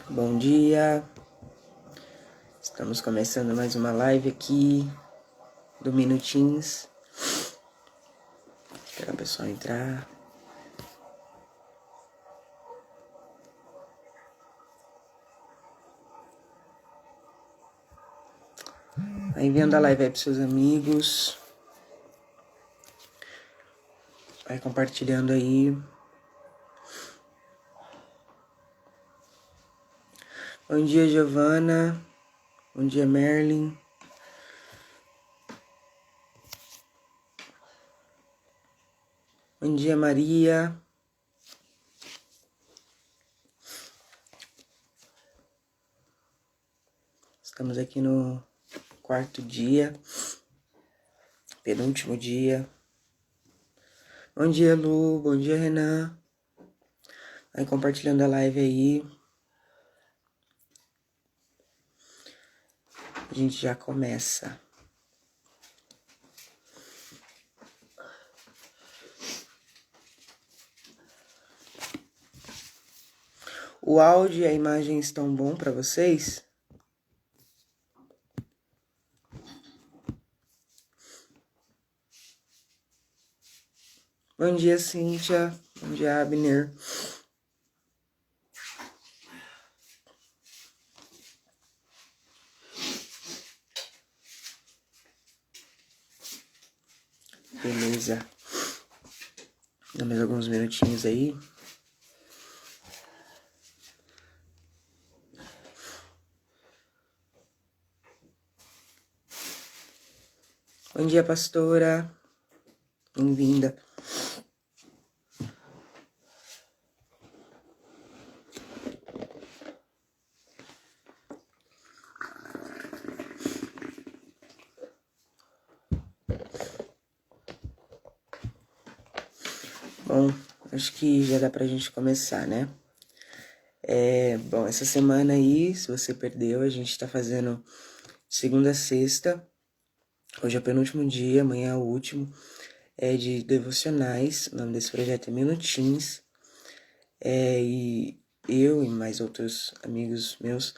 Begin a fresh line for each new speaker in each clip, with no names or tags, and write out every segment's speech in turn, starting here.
Bom dia, estamos começando mais uma live aqui do Minutins. Esperar o pessoal entrar. Vai enviando a live aí para seus amigos. Vai compartilhando aí. Bom dia, Giovana. Bom dia, Merlin. Bom dia, Maria. Estamos aqui no quarto dia, penúltimo dia. Bom dia, Lu. Bom dia, Renan. Vai compartilhando a live aí. A gente já começa. O áudio e a imagem estão bom para vocês? Bom dia, Cíntia. Bom dia, Abner. Beleza. Dá mais alguns minutinhos aí. Bom dia, pastora. Bem-vinda. Bom, acho que já dá pra gente começar, né? Bom, essa semana aí, se você perdeu, a gente tá fazendo segunda a sexta. Hoje é o penúltimo dia, amanhã é o último. É de devocionais. O nome desse projeto é Minutins. E eu e mais outros amigos meus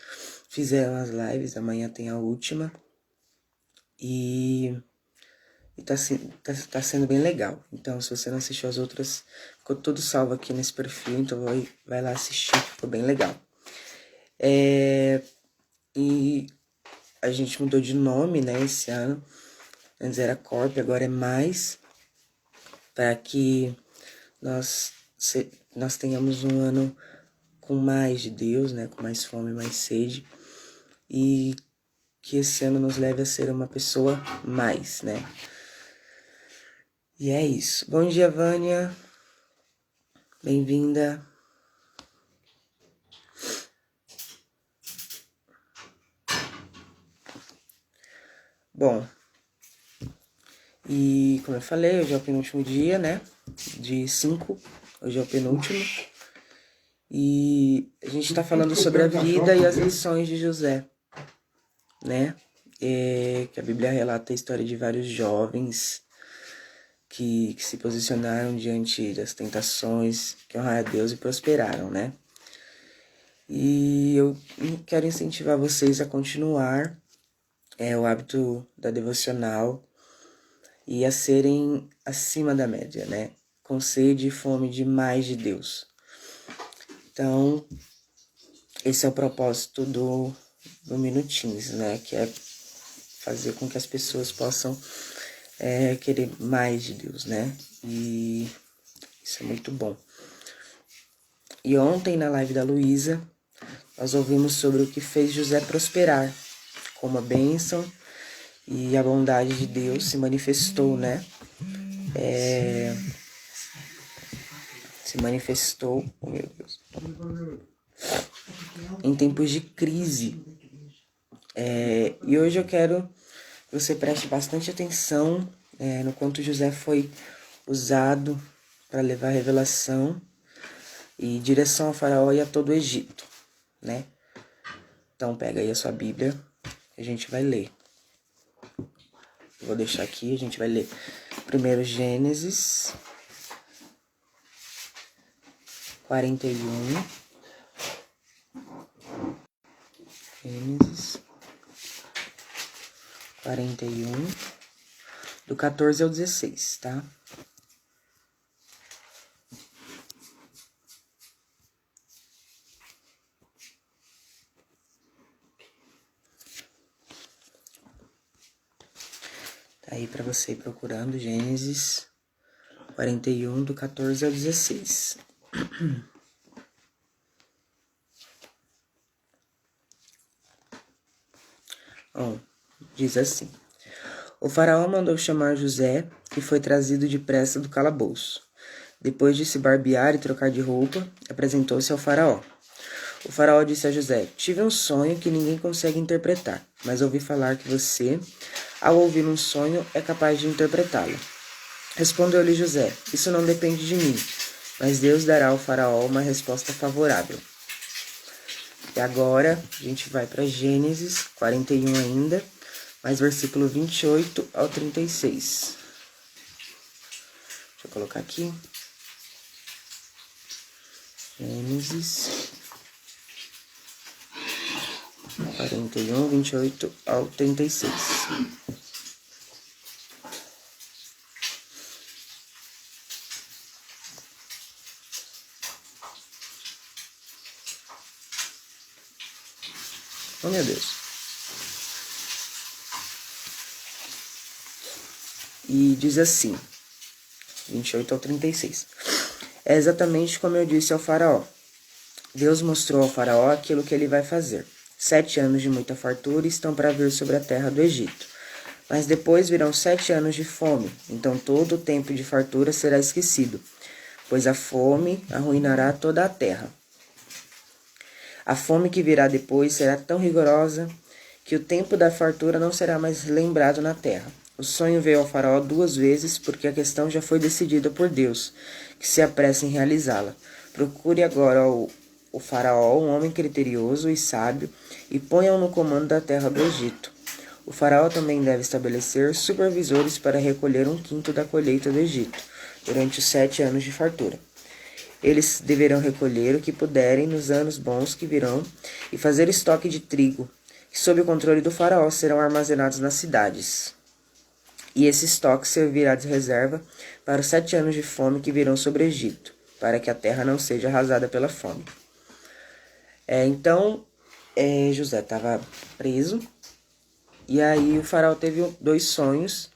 fizeram as lives. Amanhã tem a última. E tá sendo bem legal. Então, se você não assistiu as outras, ficou tudo salvo aqui nesse perfil. Então, vai lá assistir, ficou bem legal. E a gente mudou de nome, né, esse ano. Antes era Corp, agora é Mais. Para que nós tenhamos um ano com mais de Deus, né, com mais fome, mais sede. E que esse ano nos leve a ser uma pessoa mais, né. E é isso. Bom dia, Vânia. Bem-vinda. Bom, e como eu falei, hoje é o penúltimo dia, né? De 5, hoje é o penúltimo. E a gente tá falando sobre a vida e as lições de José, né? Que a Bíblia relata a história de vários jovens que se posicionaram diante das tentações, que honraram a Deus e prosperaram, né? E eu quero incentivar vocês a continuar o hábito da devocional e a serem acima da média, né? Com sede e fome de mais de Deus. Então, esse é o propósito do Minutins, né? Que é fazer com que as pessoas possam querer mais de Deus, né? E isso é muito bom. E ontem, na live da Luísa, nós ouvimos sobre o que fez José prosperar, como a bênção e a bondade de Deus se manifestou, né? Se manifestou, oh meu Deus, em tempos de crise. E hoje eu quero que você preste bastante atenção no quanto José foi usado para levar revelação e direção ao faraó e a todo o Egito, né? Então pega aí a sua Bíblia, a gente vai ler. Vou deixar aqui, a gente vai ler primeiro Gênesis 41. Gênesis 41, do 14 ao 16, tá? Tá aí pra você ir procurando Gênesis 41, do 14 ao 16. Bom, diz assim: o faraó mandou chamar José, que foi trazido depressa do calabouço. Depois de se barbear e trocar de roupa, apresentou-se ao faraó. O faraó disse a José: tive um sonho que ninguém consegue interpretar, mas ouvi falar que você, ao ouvir um sonho, é capaz de interpretá-lo. Respondeu-lhe José: isso não depende de mim, mas Deus dará ao faraó uma resposta favorável. E agora a gente vai para Gênesis 41 ainda, mais versículo 28 ao 36. Deixa eu colocar aqui. Gênesis 41, 28 ao 36. Oh, meu Deus. E diz assim, 28 ao 36. É exatamente como eu disse ao faraó. Deus mostrou ao faraó aquilo que ele vai fazer. 7 anos de muita fartura estão para vir sobre a terra do Egito. Mas depois virão 7 anos de fome, então todo o tempo de fartura será esquecido, pois a fome arruinará toda a terra. A fome que virá depois será tão rigorosa que o tempo da fartura não será mais lembrado na terra. O sonho veio ao faraó 2 vezes, porque a questão já foi decidida por Deus, que se apressa em realizá-la. Procure agora o faraó, um homem criterioso e sábio, e ponha-o no comando da terra do Egito. O faraó também deve estabelecer supervisores para recolher 1/5 da colheita do Egito, durante os 7 anos de fartura. Eles deverão recolher o que puderem nos anos bons que virão e fazer estoque de trigo, que sob o controle do faraó serão armazenados nas cidades. E esse estoque servirá de reserva para os 7 anos de fome que virão sobre o Egito, para que a terra não seja arrasada pela fome. Então, José estava preso, e aí o faraó teve 2 sonhos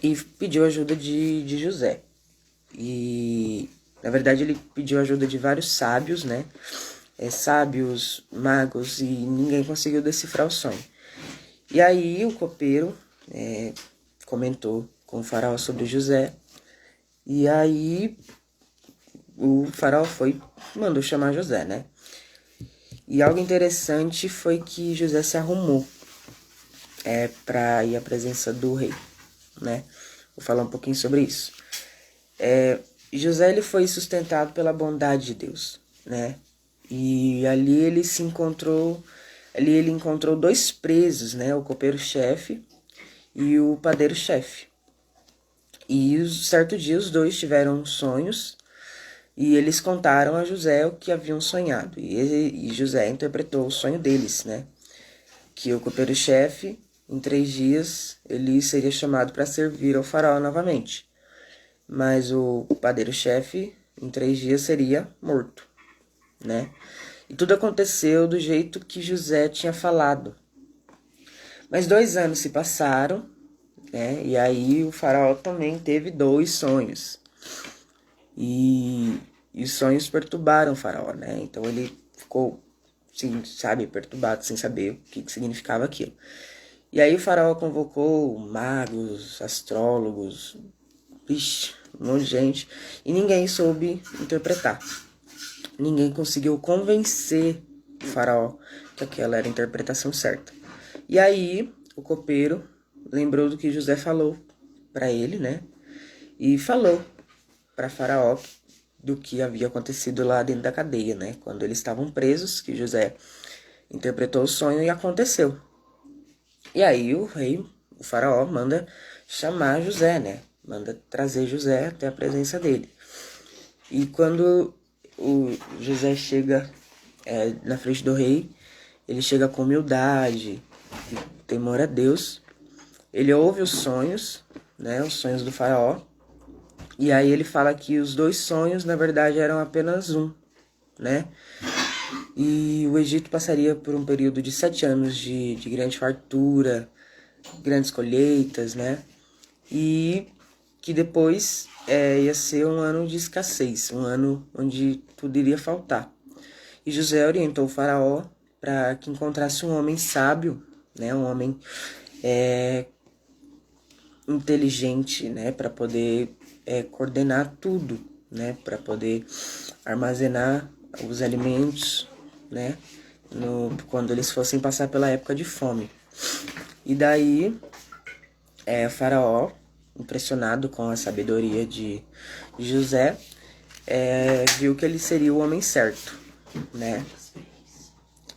e pediu ajuda de José. E, na verdade, ele pediu ajuda de vários sábios, né? Sábios, magos, e ninguém conseguiu decifrar o sonho. E aí o copeiro comentou com o faraó sobre José, e aí o faraó mandou chamar José, né? E algo interessante foi que José se arrumou para ir à presença do rei, né? Vou falar um pouquinho sobre isso. José ele foi sustentado pela bondade de Deus, né? E ali ele encontrou 2 presos, né? O copeiro-chefe e o padeiro-chefe. E certo dia os 2 tiveram sonhos e eles contaram a José o que haviam sonhado. E José interpretou o sonho deles, né? Que o copeiro-chefe, em 3 dias, ele seria chamado para servir ao faraó novamente. Mas o padeiro-chefe, em 3 dias, seria morto, né? E tudo aconteceu do jeito que José tinha falado. Mas 2 anos se passaram, né? E aí o faraó também teve 2 sonhos. E os sonhos perturbaram o faraó, né? Então ele ficou, assim, perturbado, sem saber o que significava aquilo. E aí o faraó convocou magos, astrólogos, um monte de gente, e ninguém soube interpretar. Ninguém conseguiu convencer o faraó que aquela era a interpretação certa. E aí o copeiro lembrou do que José falou para ele, né? E falou para faraó do que havia acontecido lá dentro da cadeia, né? Quando eles estavam presos, que José interpretou o sonho e aconteceu. E aí o faraó, manda chamar José, né? Manda trazer José até a presença dele. E quando o José chega na frente do rei, ele chega com humildade e temor a Deus. Ele ouve os sonhos, né, os sonhos do faraó. E aí ele fala que os 2 sonhos, na verdade, eram apenas um, né? E o Egito passaria por um período de 7 anos de grande fartura, grandes colheitas, né? E que depois ia ser um ano de escassez, um ano onde tudo iria faltar. E José orientou o faraó para que encontrasse um homem sábio, né? Um homem inteligente, né? Para poder coordenar tudo, né? Para poder armazenar os alimentos, né? Quando eles fossem passar pela época de fome. E daí, o faraó, impressionado com a sabedoria de José, viu que ele seria o homem certo, né?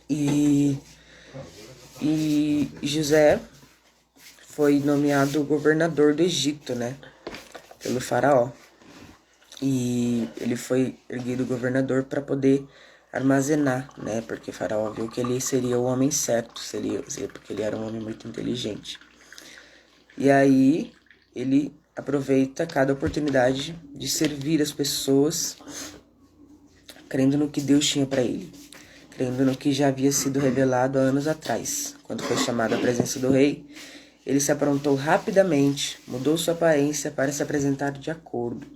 E José foi nomeado governador do Egito, né? Pelo faraó. E ele foi erguido governador para poder armazenar, né? Porque o faraó viu que ele seria o homem certo, porque ele era um homem muito inteligente. E aí ele aproveita cada oportunidade de servir as pessoas, crendo no que Deus tinha para ele, crendo no que já havia sido revelado há anos atrás. Quando foi chamado à presença do rei, ele se aprontou rapidamente, mudou sua aparência para se apresentar de acordo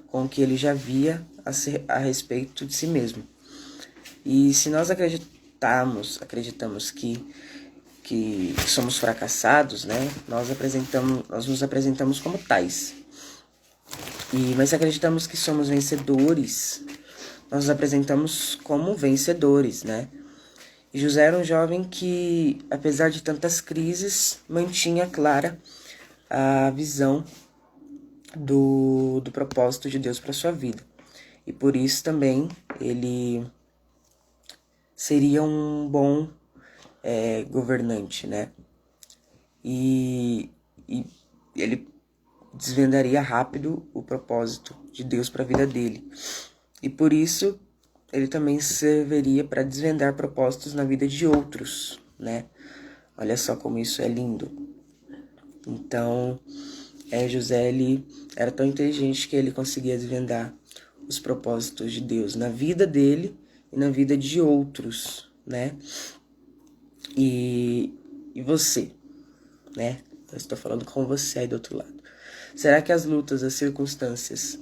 com o que ele já via a respeito de si mesmo. E se nós acreditamos que somos fracassados, né? Nós nos apresentamos como tais. Mas se acreditamos que somos vencedores, nós nos apresentamos como vencedores, né? E José era um jovem que, apesar de tantas crises, mantinha clara a visão do propósito de Deus para sua vida. E por isso também ele seria um bom governante, né? E ele desvendaria rápido o propósito de Deus para a vida dele. E por isso ele também serviria para desvendar propósitos na vida de outros, né? Olha só como isso é lindo. Então, José, ele era tão inteligente que ele conseguia desvendar os propósitos de Deus na vida dele e na vida de outros, né? E você, né? Eu estou falando com você aí do outro lado. Será que as lutas, as circunstâncias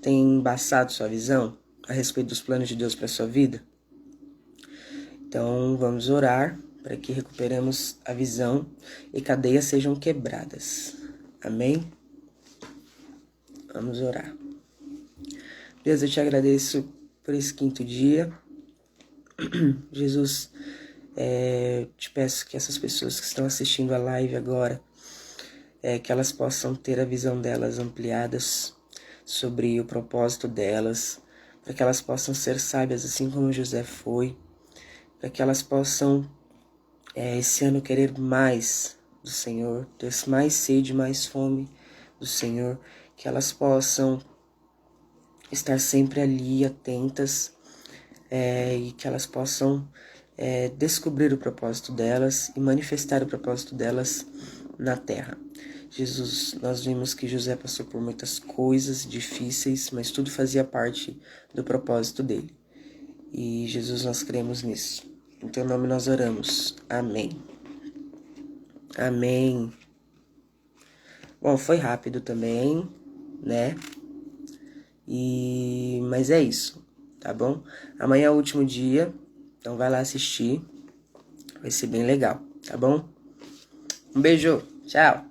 têm embaçado sua visão a respeito dos planos de Deus para sua vida? Então, vamos orar para que recuperemos a visão e cadeias sejam quebradas. Amém? Vamos orar. Deus, eu te agradeço por esse 5º dia. Jesus, te peço que essas pessoas que estão assistindo a live agora, que elas possam ter a visão delas ampliadas sobre o propósito delas, para que elas possam ser sábias assim como José foi, para que elas possam esse ano querer mais do Senhor, ter mais sede, mais fome do Senhor, que elas possam estar sempre ali atentas e que elas possam descobrir o propósito delas e manifestar o propósito delas na terra. Jesus, nós vimos que José passou por muitas coisas difíceis, mas tudo fazia parte do propósito dele. E Jesus, nós cremos nisso. Em teu nome nós oramos. Amém. Amém. Bom, foi rápido também, né? Mas é isso, tá bom? Amanhã é o último dia, então vai lá assistir. Vai ser bem legal, tá bom? Um beijo, tchau!